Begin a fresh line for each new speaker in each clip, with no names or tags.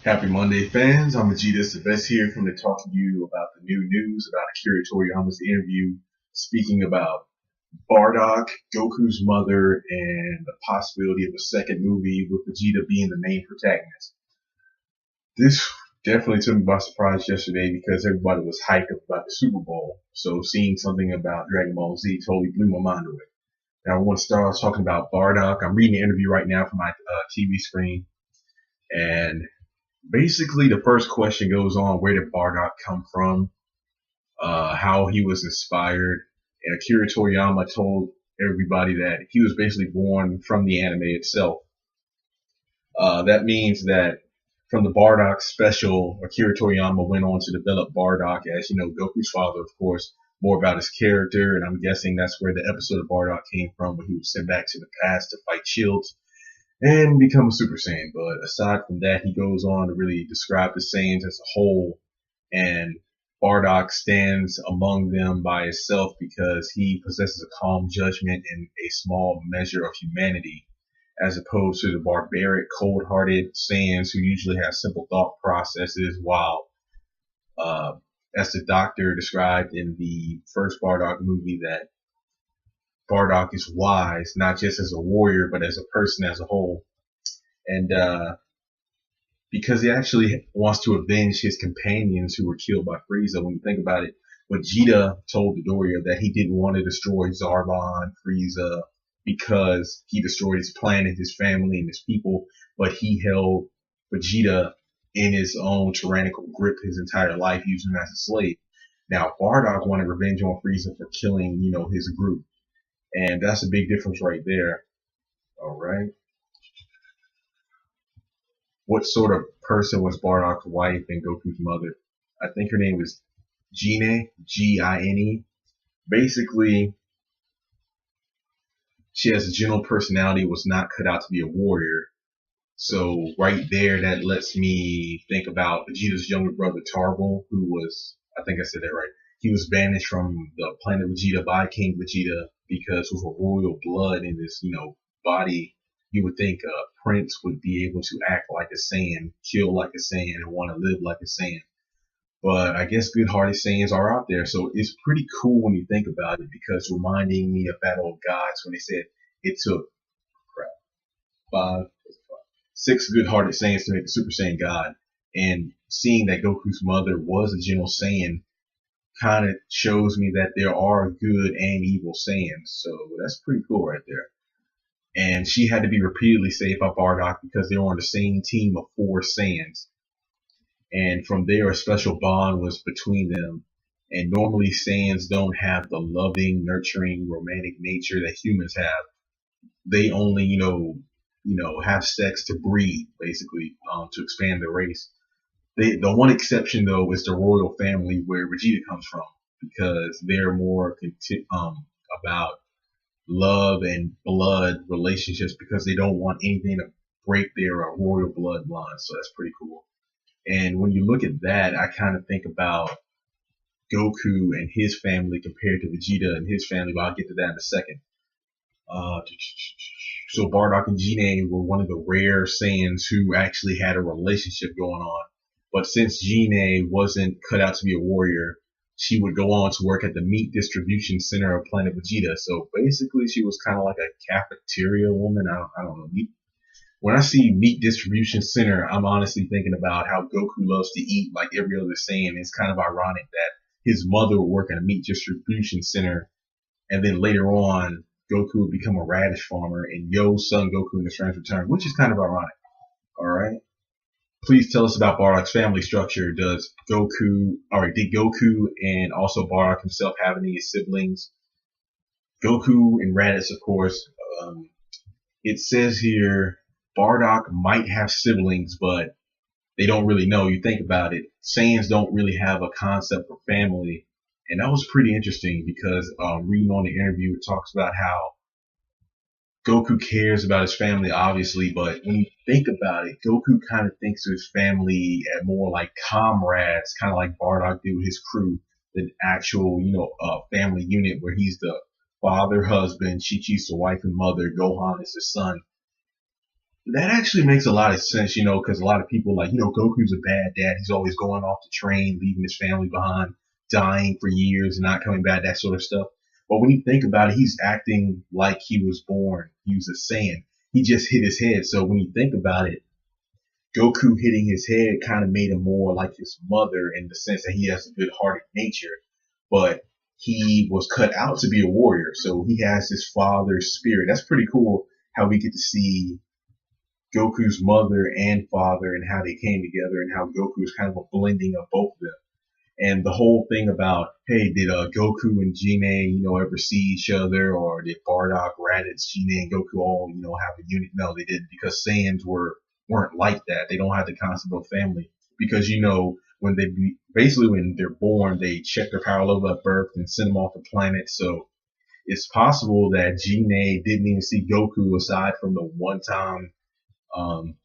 Happy Monday, fans. I'm Vegeta, the best here from to talk to you about the new news about Akira Toriyama's interview, speaking about Bardock, Goku's mother, and the possibility of a second movie with Vegeta being the main protagonist. This definitely took me by surprise yesterday because everybody was hyped up about the Super Bowl. So seeing something about Dragon Ball Z totally blew my mind away. Now I want to start off talking about Bardock. I'm reading the interview right now from my TV screen, and basically, the first question goes on: where did Bardock come from? How he was inspired. And Akira Toriyama told everybody that he was basically born from the anime itself. That means that from the Bardock special, Akira Toriyama went on to develop Bardock as, Goku's father, of course, more about his character. And I'm guessing that's where the episode of Bardock came from, when he was sent back to the past to fight Shields and become a Super Saiyan. But aside from that, he goes on to really describe the Saiyans as a whole, and Bardock stands among them by himself because he possesses a calm judgment and a small measure of humanity, as opposed to the barbaric, cold-hearted Saiyans who usually have simple thought processes, while, as the Doctor described in the first Bardock movie, that Bardock is wise, not just as a warrior, but as a person as a whole. And because he actually wants to avenge his companions who were killed by Frieza. When you think about it, Vegeta told Dodoria that he didn't want to destroy Zarbon, Frieza, because he destroyed his planet, his family, and his people, but he held Vegeta in his own tyrannical grip his entire life, using him as a slave. Now, Bardock wanted revenge on Frieza for killing, his group. And that's a big difference right there. All right. What sort of person was Bardock's wife and Goku's mother? I think her name was Gine, Gine. Basically, she has a general personality, was not cut out to be a warrior. So right there, that lets me think about Vegeta's younger brother Tarble, who was, I think I said that right. He was banished from the planet Vegeta by King Vegeta because with a royal blood in his, body, you would think a prince would be able to act like a Saiyan, kill like a Saiyan, and want to live like a Saiyan. But I guess good-hearted Saiyans are out there, so it's pretty cool when you think about it, because reminding me of Battle of Gods when they said it took six good-hearted Saiyans to make the Super Saiyan God, and seeing that Goku's mother was a General Saiyan kind of shows me that there are good and evil Saiyans. So that's pretty cool right there. And she had to be repeatedly saved by Bardock because they were on the same team of 4 Saiyans. And from there, a special bond was between them. And normally Saiyans don't have the loving, nurturing, romantic nature that humans have. They only, have sex to breed, basically, to expand their race. The one exception, though, is the royal family where Vegeta comes from, because they're more about love and blood relationships, because they don't want anything to break their royal bloodline. So that's pretty cool. And when you look at that, I kind of think about Goku and his family compared to Vegeta and his family, but I'll get to that in a second. So Bardock and Gine were one of the rare Saiyans who actually had a relationship going on. But since Gine wasn't cut out to be a warrior, she would go on to work at the meat distribution center of Planet Vegeta. So basically, she was kind of like a cafeteria woman. I don't know. When I see meat distribution center, I'm honestly thinking about how Goku loves to eat like every other Saiyan. It's kind of ironic that his mother would work at a meat distribution center, and then later on, Goku would become a radish farmer, and Yo's son Goku in the Strange Return, which is kind of ironic. All right. Please tell us about Bardock's family structure. Did Goku and also Bardock himself have any siblings? Goku and Raditz, of course. It says here Bardock might have siblings, but they don't really know. You think about it, Saiyans don't really have a concept for family. And that was pretty interesting because reading on the interview, it talks about how Goku cares about his family, obviously, but when you think about it, Goku kind of thinks of his family as more like comrades, kind of like Bardock did with his crew, than actual, family unit where he's the father, husband, Chi-Chi's the wife and mother, Gohan is his son. That actually makes a lot of sense, because a lot of people like, Goku's a bad dad. He's always going off the train, leaving his family behind, dying for years and not coming back, that sort of stuff. But when you think about it, he's acting like he was born. He was a Saiyan. He just hit his head. So when you think about it, Goku hitting his head kind of made him more like his mother in the sense that he has a good-hearted nature, but he was cut out to be a warrior. So he has his father's spirit. That's pretty cool how we get to see Goku's mother and father and how they came together and how Goku is kind of a blending of both of them. And the whole thing about, hey, did Goku and Gine, ever see each other, or did Bardock, Raditz, Gine, and Goku all, have a unit? No, they didn't, because Saiyans weren't like that. They don't have the concept of family, because when when they're born, they check their power level at birth and send them off the planet. So it's possible that Gine didn't even see Goku aside from the one time um,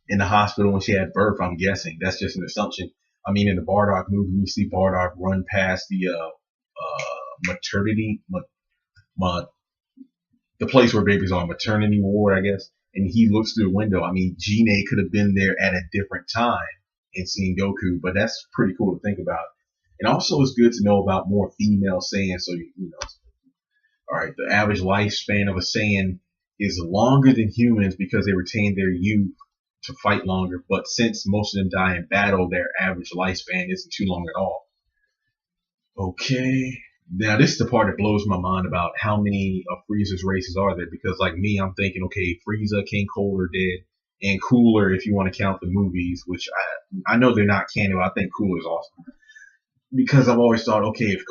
in the hospital when she had birth. I'm guessing that's just an assumption. I mean, in the Bardock movie, we see Bardock run past the maternity, the place where babies are, maternity ward, I guess, and he looks through the window. I mean, Gine could have been there at a different time and seen Goku, but that's pretty cool to think about. And also, it's good to know about more female Saiyans. So all right, the average lifespan of a Saiyan is longer than humans because they retain their youth to fight longer. But since most of them die in battle, their average lifespan isn't too long at all. Okay. Now, this is the part that blows my mind about how many of Frieza's races are there. Because, like me, I'm thinking, okay, Frieza, King Cooler dead, and Cooler, if you want to count the movies, which I know they're not canon, but I think Cooler's awesome. Because I've always thought, okay, if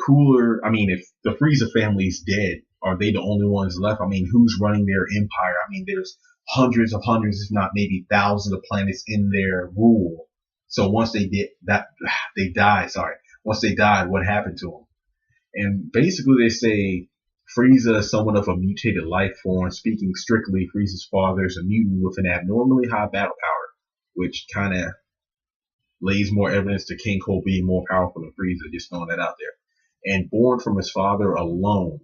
the Frieza family's dead, are they the only ones left? I mean, who's running their empire? I mean, there's hundreds, if not maybe thousands of planets in their rule. So once they did that, they died. Sorry. Once they died, what happened to them? And basically they say Frieza is somewhat of a mutated life form. Speaking strictly, Frieza's father is a mutant with an abnormally high battle power, which kind of lays more evidence to King Cole being more powerful than Frieza, just throwing that out there. And born from his father alone.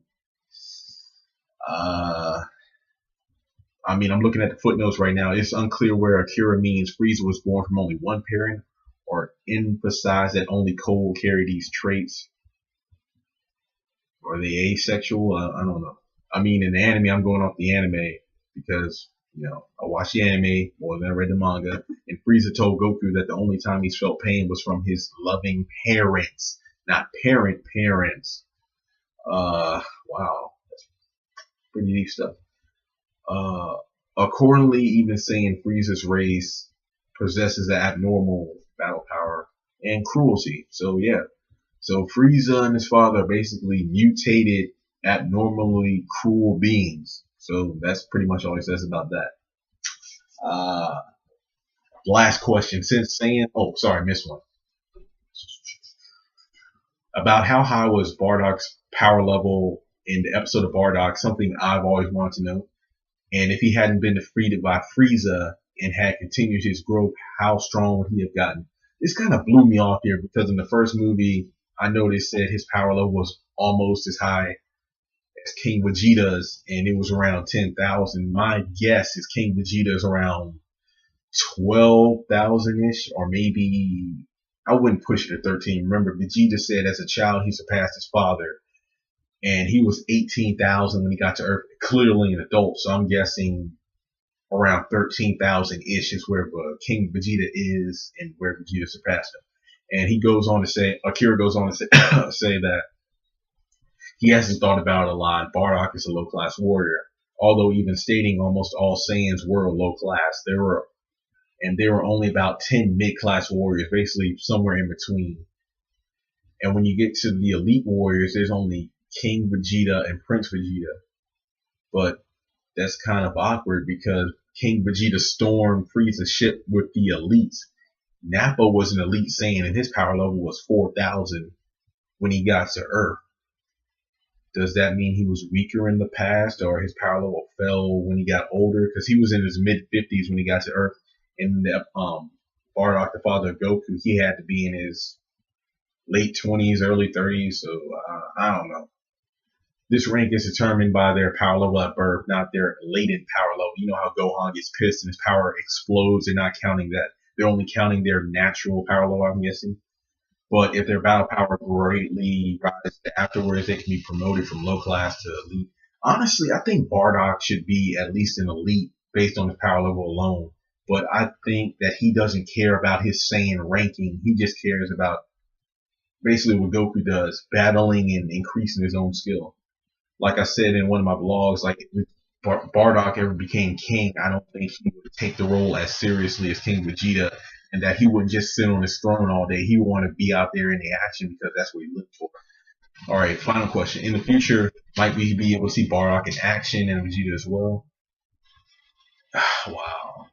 I mean, I'm looking at the footnotes right now. It's unclear where Akira means Frieza was born from only one parent, or emphasize that only Cole carried these traits. Are they asexual? I don't know. I mean, in the anime, I'm going off the anime because, I watched the anime more than I read the manga. And Frieza told Goku that the only time he's felt pain was from his loving parents, not parents. Wow. That's pretty deep stuff. Accordingly, even saying Frieza's race possesses an abnormal battle power and cruelty. So, yeah. So Frieza and his father are basically mutated, abnormally cruel beings. So that's pretty much all he says about that. Last question. Since saying, sorry, missed one. About how high was Bardock's power level in the episode of Bardock, something I've always wanted to know. And if he hadn't been defeated by Frieza and had continued his growth, how strong would he have gotten? This kind of blew me off here because in the first movie, I know they said his power level was almost as high as King Vegeta's, and it was around 10,000. My guess is King Vegeta's around 12,000-ish, or maybe I wouldn't push it to 13. Remember, Vegeta said as a child he surpassed his father, and he was 18,000 when he got to Earth, clearly an adult. So I'm guessing around 13,000-ish is where King Vegeta is and where Vegeta surpassed him. And he goes on to say, Akira goes on to say, say that he hasn't thought about it a lot. Bardock is a low-class warrior. Although even stating almost all Saiyans were low-class, there were only about 10 mid-class warriors, basically somewhere in between. And when you get to the elite warriors, there's only King Vegeta and Prince Vegeta. But that's kind of awkward because King Vegeta stormed Frieza's ship with the elites. Nappa was an elite Saiyan and his power level was 4,000 when he got to Earth. Does that mean he was weaker in the past, or his power level fell when he got older? Because he was in his mid-50s when he got to Earth. And Bardock, the father of Goku, he had to be in his late 20s, early 30s. So I don't know. This rank is determined by their power level at birth, not their latent power level. You know how Gohan gets pissed and his power explodes. They're not counting that. They're only counting their natural power level, I'm guessing. But if their battle power greatly rises afterwards, they can be promoted from low class to elite. Honestly, I think Bardock should be at least an elite based on his power level alone. But I think that he doesn't care about his Saiyan ranking. He just cares about basically what Goku does, battling and increasing his own skill. Like I said in one of my blogs, like if Bardock ever became king, I don't think he would take the role as seriously as King Vegeta, and that he wouldn't just sit on his throne all day. He would want to be out there in the action because that's what he looked for. All right, final question. In the future, might we be able to see Bardock in action and Vegeta as well? Wow.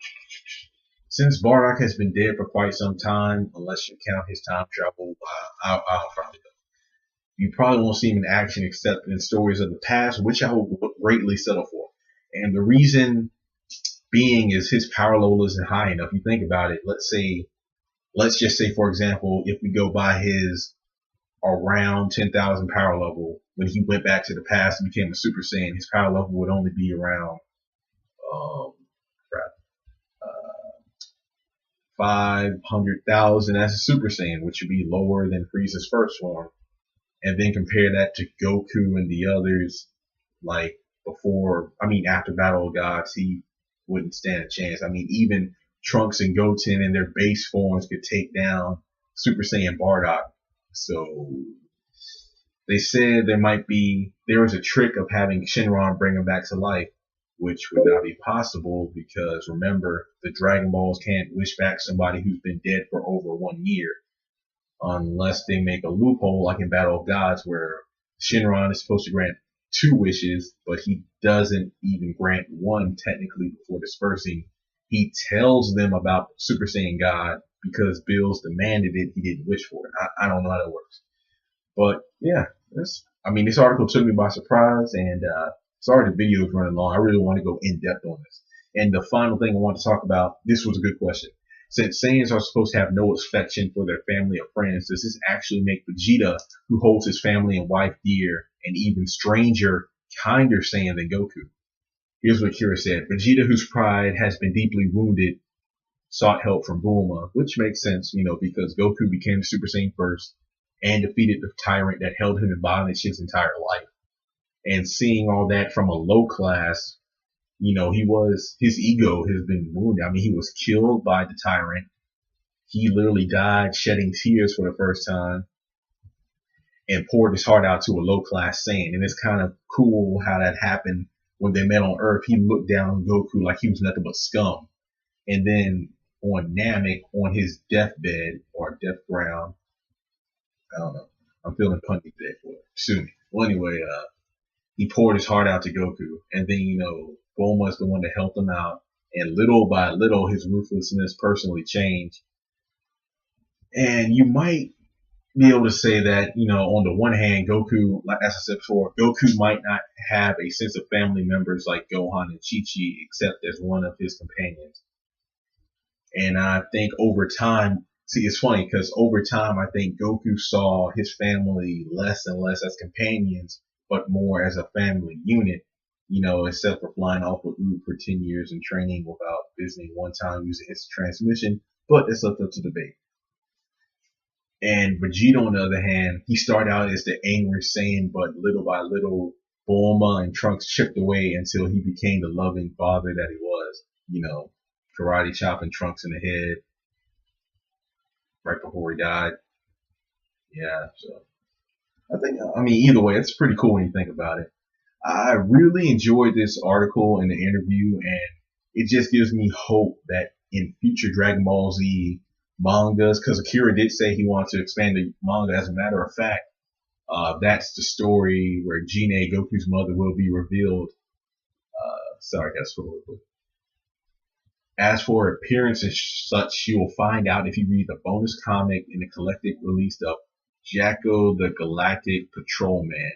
Since Bardock has been dead for quite some time, unless you count his time travel, I'll probably go. You probably won't see him in action except in stories of the past, which I would greatly settle for. And the reason being is his power level isn't high enough. You think about it. Let's just say, for example, if we go by his around 10,000 power level, when he went back to the past and became a Super Saiyan, his power level would only be around, 500,000 as a Super Saiyan, which would be lower than Frieza's first form. And then compare that to Goku and the others, like after Battle of Gods, he wouldn't stand a chance. I mean, even Trunks and Goten in their base forms could take down Super Saiyan Bardock. So they said there was a trick of having Shenron bring him back to life, which would not be possible because remember, the Dragon Balls can't wish back somebody who's been dead for over 1 year. Unless they make a loophole like in Battle of Gods where Shenron is supposed to grant 2 wishes, but he doesn't even grant 1 technically before dispersing. He tells them about Super Saiyan God because Bills demanded it. He didn't wish for it. I don't know how that works. But yeah, this article took me by surprise, and sorry the video is running long. I really want to go in depth on this. And the final thing I want to talk about, this was a good question. Since Saiyans are supposed to have no affection for their family or friends, does this actually make Vegeta, who holds his family and wife dear, an even stranger, kinder Saiyan than Goku? Here's what Akira said. Vegeta, whose pride has been deeply wounded, sought help from Bulma, which makes sense, because Goku became the Super Saiyan first and defeated the tyrant that held him in bondage his entire life. And seeing all that from a low class, his ego has been wounded. I mean, he was killed by the tyrant. He literally died shedding tears for the first time and poured his heart out to a low class Saiyan. And it's kind of cool how that happened when they met on Earth. He looked down on Goku like he was nothing but scum. And then on Namek, on his deathbed or death ground, I don't know. I'm feeling punny today for it. Soon. Well, anyway, he poured his heart out to Goku. And then, Bulma's the one that helped him out. And little by little, his ruthlessness personally changed. And you might be able to say that, on the one hand, Goku, like as I said before, Goku might not have a sense of family members like Gohan and Chi-Chi, except as one of his companions. And I think over time, it's funny because over time, I think Goku saw his family less and less as companions, but more as a family unit, except for flying off with Oob for 10 years and training without visiting one time using his transmission, but it's up to debate. And Vegeta, on the other hand, he started out as the angry Saiyan, but little by little, Bulma and Trunks chipped away until he became the loving father that he was. Karate chopping Trunks in the head right before he died. Yeah, so either way, it's pretty cool when you think about it. I really enjoyed this article and the interview, and it just gives me hope that in future Dragon Ball Z mangas, because Akira did say he wanted to expand the manga. As a matter of fact, that's the story where Gine, Goku's mother, will be revealed. Sorry, I got scrolled quick. As for appearance and such, you will find out if you read the bonus comic in the collected release of Jacko the Galactic Patrolman.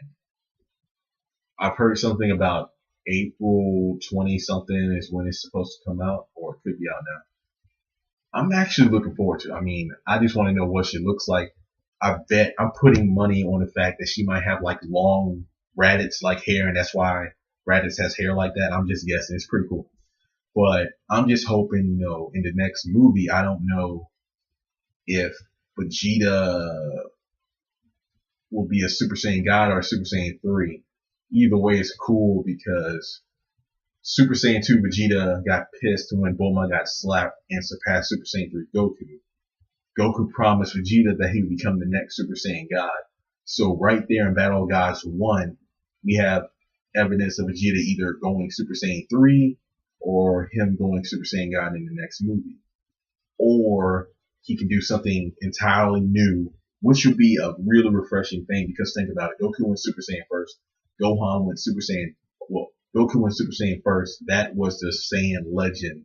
I've heard something about April 20 something is when it's supposed to come out, or it could be out now. I'm actually looking forward to it. I just want to know what she looks like. I bet I'm putting money on the fact that she might have like long Raditz like hair, and that's why Raditz has hair like that. I'm just guessing. It's pretty cool. But I'm just hoping, in the next movie, I don't know if Vegeta will be a Super Saiyan God or a Super Saiyan 3. Either way, it's cool because Super Saiyan 2 Vegeta got pissed when Bulma got slapped and surpassed Super Saiyan 3 Goku. Goku promised Vegeta that he would become the next Super Saiyan God. So right there in Battle of Gods 1, we have evidence of Vegeta either going Super Saiyan 3 or him going Super Saiyan God in the next movie. Or he can do something entirely new, which would be a really refreshing thing because think about it. Goku went Super Saiyan first. Gohan went Super Saiyan. Well, Goku went Super Saiyan first. That was the Saiyan legend.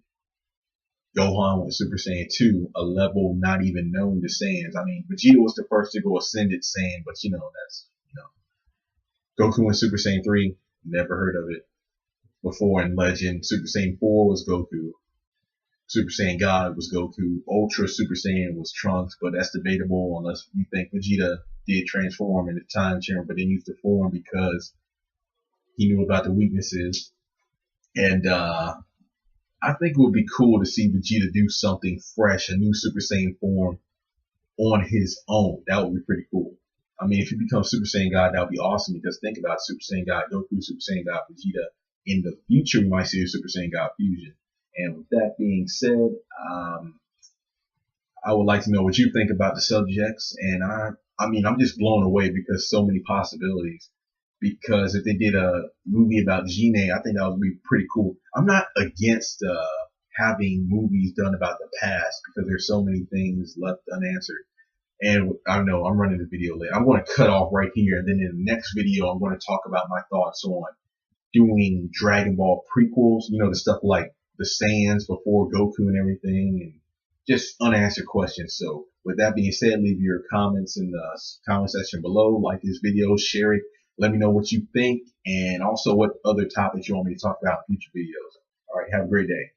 Gohan went Super Saiyan 2, a level not even known to Saiyans. I mean, Vegeta was the first to go Ascended Saiyan, but that's, Goku went Super Saiyan 3, never heard of it before in Legend. Super Saiyan 4 was Goku. Super Saiyan God was Goku. Ultra Super Saiyan was Trunks, but that's debatable unless you think Vegeta did transform in the time chamber, but didn't use the form because he knew about the weaknesses. And I think it would be cool to see Vegeta do something fresh, a new Super Saiyan form on his own. That would be pretty cool. I mean, if he becomes Super Saiyan God, that would be awesome because think about Super Saiyan God Goku, Super Saiyan God Vegeta. In the future, we might see a Super Saiyan God fusion. And with that being said, I would like to know what you think about the subjects. And I'm just blown away because so many possibilities. Because if they did a movie about Gene, I think that would be pretty cool. I'm not against having movies done about the past because there's so many things left unanswered. And I know I'm running the video late. I'm going to cut off right here, and then in the next video, I'm going to talk about my thoughts on doing Dragon Ball prequels. The stuff like the Saiyans before Goku and everything, and just unanswered questions. So with that being said, leave your comments in the comment section below. Like this video, share it. Let me know what you think, and also what other topics you want me to talk about in future videos. All right, have a great day.